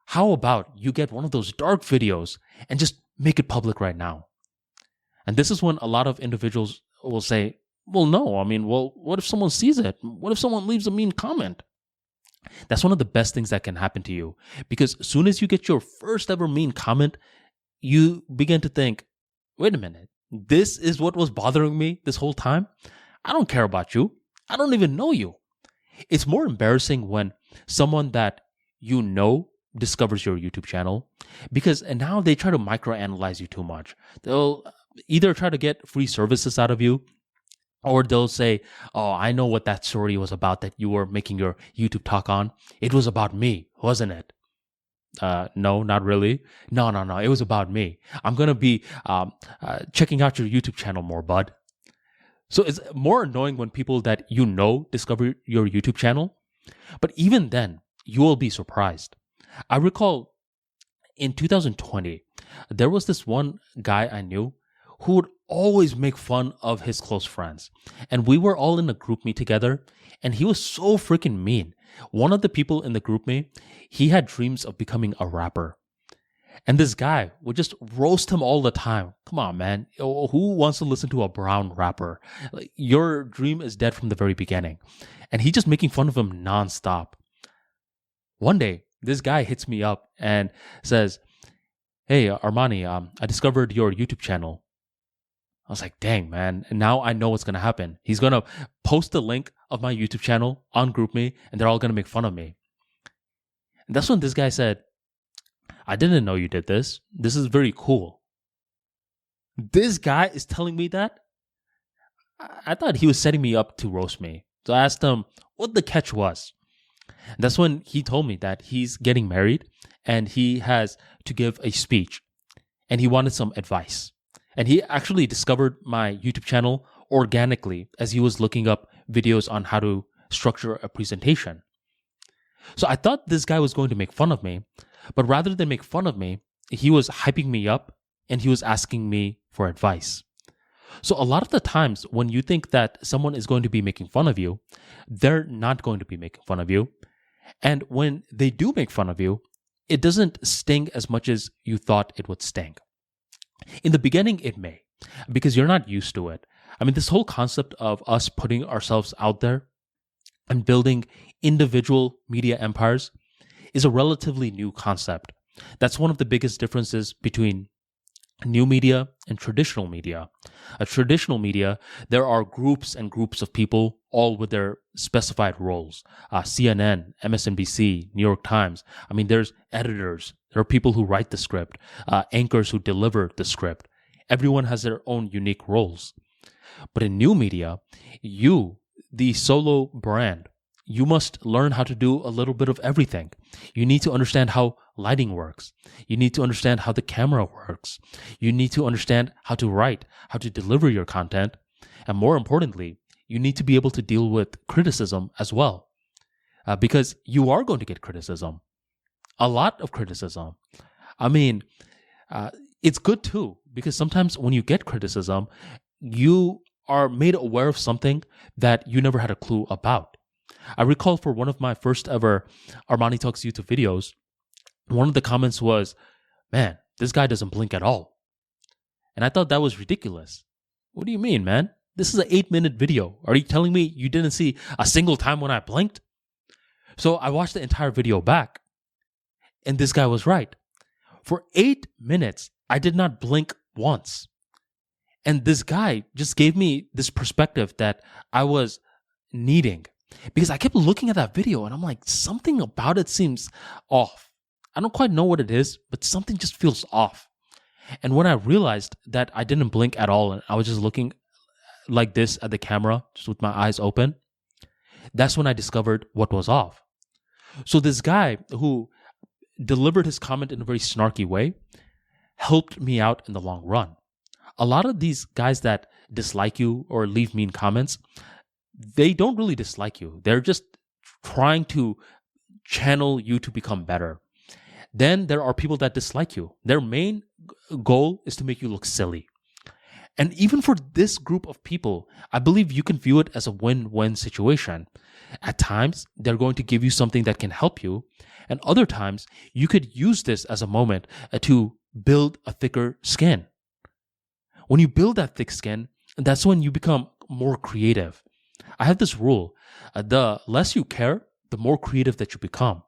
Speaker 1: How about you get one of those dark videos and just make it public right now? And this is when a lot of individuals will say, well, no, what if someone sees it? What if someone leaves a mean comment? That's one of the best things that can happen to you. Because as soon as you get your first ever mean comment, you begin to think, wait a minute, this is what was bothering me this whole time? I don't care about you. I don't even know you. It's more embarrassing when someone that you know discovers your YouTube channel, because now they try to microanalyze you too much. They'll either try to get free services out of you, or they'll say, oh, I know what that story was about that you were making your YouTube talk on. It was about me, wasn't it? No, not really. No. It was about me. I'm going to be checking out your YouTube channel more, bud. So it's more annoying when people that you know discover your YouTube channel. But even then, you will be surprised. I recall in 2020, there was this one guy I knew who would always make fun of his close friends. And we were all in a group meet together, and he was so freaking mean. One of the people in the group meet, he had dreams of becoming a rapper. And this guy would just roast him all the time. Come on, man. Who wants to listen to a brown rapper? Like, your dream is dead from the very beginning. And he just making fun of him nonstop. One day, this guy hits me up and says, hey, Armani, I discovered your YouTube channel. I was like, dang, man. And now I know what's going to happen. He's going to post the link of my YouTube channel on GroupMe, and they're all going to make fun of me. And that's when this guy said, I didn't know you did this. This is very cool. This guy is telling me that? I thought he was setting me up to roast me. So I asked him what the catch was. And that's when he told me that he's getting married and he has to give a speech. And he wanted some advice. And he actually discovered my YouTube channel organically as he was looking up videos on how to structure a presentation. So I thought this guy was going to make fun of me, but rather than make fun of me, he was hyping me up and he was asking me for advice. So a lot of the times when you think that someone is going to be making fun of you, they're not going to be making fun of you. And when they do make fun of you, it doesn't sting as much as you thought it would sting. In the beginning, it may, because you're not used to it. I mean, this whole concept of us putting ourselves out there and building individual media empires is a relatively new concept. That's one of the biggest differences between new media and traditional media. A traditional media, there are groups and groups of people, all with their specified roles. CNN, MSNBC, New York Times. I mean, there's editors. There are people who write the script, anchors who deliver the script. Everyone has their own unique roles. But in new media, you, the solo brand, you must learn how to do a little bit of everything. You need to understand how lighting works. You need to understand how the camera works. You need to understand how to write, how to deliver your content. And more importantly, you need to be able to deal with criticism as well. Because you are going to get criticism. A lot of criticism. I mean, it's good too, because sometimes when you get criticism, you are made aware of something that you never had a clue about. I recall for one of my first ever ArmaniTalks YouTube videos, one of the comments was, man, this guy doesn't blink at all. And I thought that was ridiculous. What do you mean, man? This is an 8-minute video. Are you telling me you didn't see a single time when I blinked? So I watched the entire video back. And this guy was right. For 8 minutes, I did not blink once. And this guy just gave me this perspective that I was needing. Because I kept looking at that video and I'm like, something about it seems off. I don't quite know what it is, but something just feels off. And when I realized that I didn't blink at all and I was just looking like this at the camera, just with my eyes open, that's when I discovered what was off. So this guy who delivered his comment in a very snarky way helped me out in the long run. A lot of these guys that dislike you or leave mean comments, they don't really dislike you. They're just trying to channel you to become better. Then there are people that dislike you. Their main goal is to make you look silly. And even for this group of people, I believe you can view it as a win-win situation. At times, they're going to give you something that can help you. And other times, you could use this as a moment to build a thicker skin. When you build that thick skin, that's when you become more creative. I have this rule. The less you care, the more creative that you become.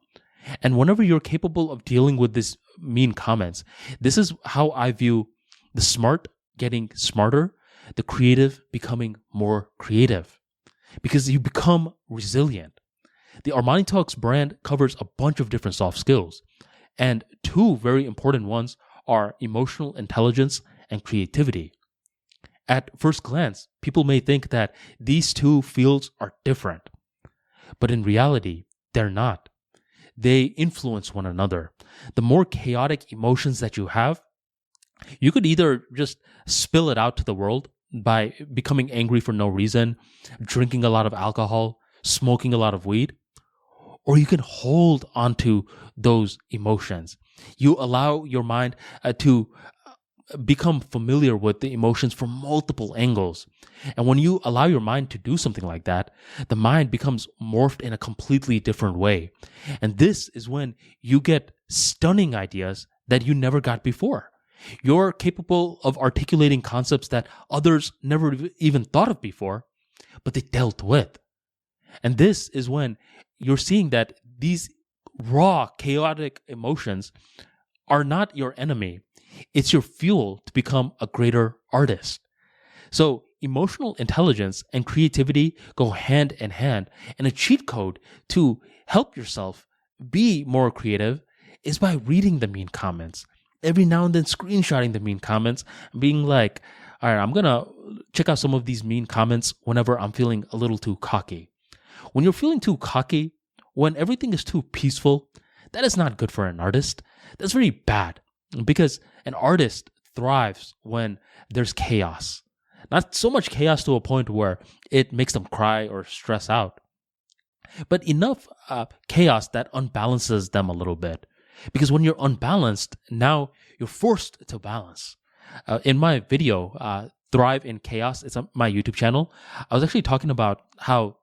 Speaker 1: And whenever you're capable of dealing with these mean comments, this is how I view the smart getting smarter, the creative becoming more creative, because you become resilient. The ArmaniTalks brand covers a bunch of different soft skills, and two very important ones are emotional intelligence and creativity. At first glance, people may think that these two fields are different, but in reality, they're not. They influence one another. The more chaotic emotions that you have, you could either just spill it out to the world by becoming angry for no reason, drinking a lot of alcohol, smoking a lot of weed, or you can hold onto those emotions. You allow your mind to become familiar with the emotions from multiple angles. And when you allow your mind to do something like that, the mind becomes morphed in a completely different way. And this is when you get stunning ideas that you never got before. You're capable of articulating concepts that others never even thought of before, but they dealt with. And this is when you're seeing that these raw, chaotic emotions are not your enemy. It's your fuel to become a greater artist. So emotional intelligence and creativity go hand in hand. And a cheat code to help yourself be more creative is by reading the mean comments. Every now and then screenshotting the mean comments and being like, all right, I'm going to check out some of these mean comments whenever I'm feeling a little too cocky. When you're feeling too cocky, when everything is too peaceful, that is not good for an artist. That's very bad, because an artist thrives when there's chaos. Not so much chaos to a point where it makes them cry or stress out, but enough chaos that unbalances them a little bit. Because when you're unbalanced, now you're forced to balance. In my video, Thrive in Chaos, it's on my YouTube channel, I was actually talking about how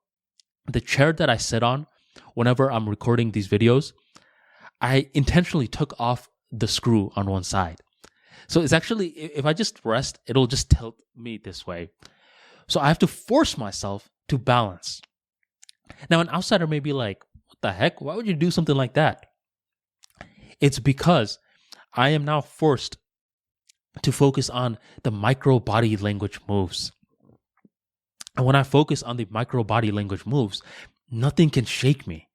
Speaker 1: the chair that I sit on whenever I'm recording these videos, I intentionally took off the screw on one side. So it's actually, if I just rest, it'll just tilt me this way. So I have to force myself to balance. Now, an outsider may be like, what the heck? Why would you do something like that? It's because I am now forced to focus on the micro body language moves. And when I focus on the micro body language moves, nothing can shake me,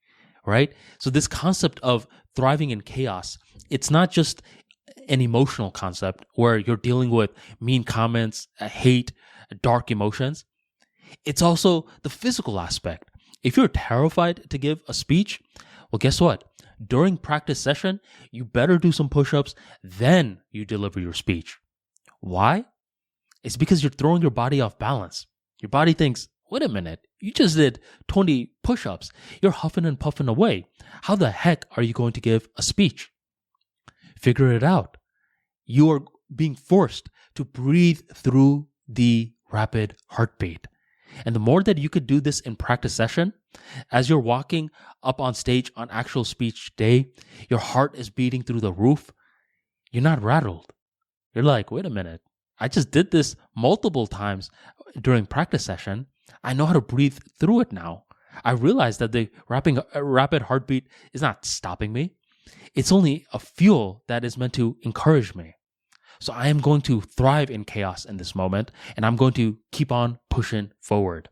Speaker 1: right? So this concept of thriving in chaos, it's not just an emotional concept where you're dealing with mean comments, hate, dark emotions. It's also the physical aspect. If you're terrified to give a speech, well, guess what? During practice session, you better do some push-ups, then you deliver your speech. Why? It's because you're throwing your body off balance. Your body thinks, wait a minute, you just did 20 push-ups. You're huffing and puffing away. How the heck are you going to give a speech? Figure it out. You are being forced to breathe through the rapid heartbeat. And the more that you could do this in practice session, as you're walking up on stage on actual speech day, your heart is beating through the roof. You're not rattled. You're like, wait a minute. I just did this multiple times during practice session. I know how to breathe through it now. I realize that the rapid heartbeat is not stopping me. It's only a fuel that is meant to encourage me. So I am going to thrive in chaos in this moment, and I'm going to keep on pushing forward.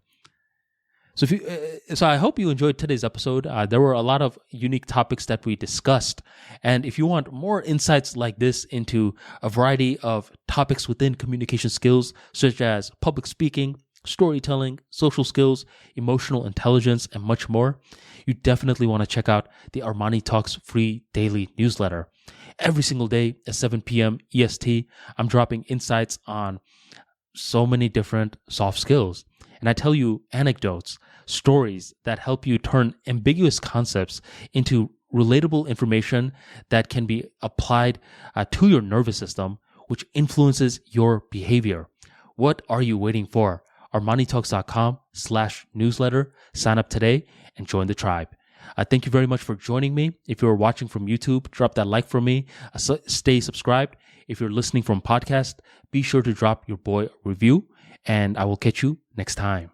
Speaker 1: So I hope you enjoyed today's episode. There were a lot of unique topics that we discussed. And if you want more insights like this into a variety of topics within communication skills, such as public speaking, storytelling, social skills, emotional intelligence, and much more, you definitely want to check out the ArmaniTalks free daily newsletter. Every single day at 7 p.m. EST, I'm dropping insights on so many different soft skills. And I tell you anecdotes, stories that help you turn ambiguous concepts into relatable information that can be applied to your nervous system, which influences your behavior. What are you waiting for? ArmaniTalks.com/newsletter. Sign up today and join the tribe. Thank you very much for joining me. If you're watching from YouTube, drop that like for me. Stay subscribed. If you're listening from podcast, be sure to drop your boy a review, and I will catch you next time.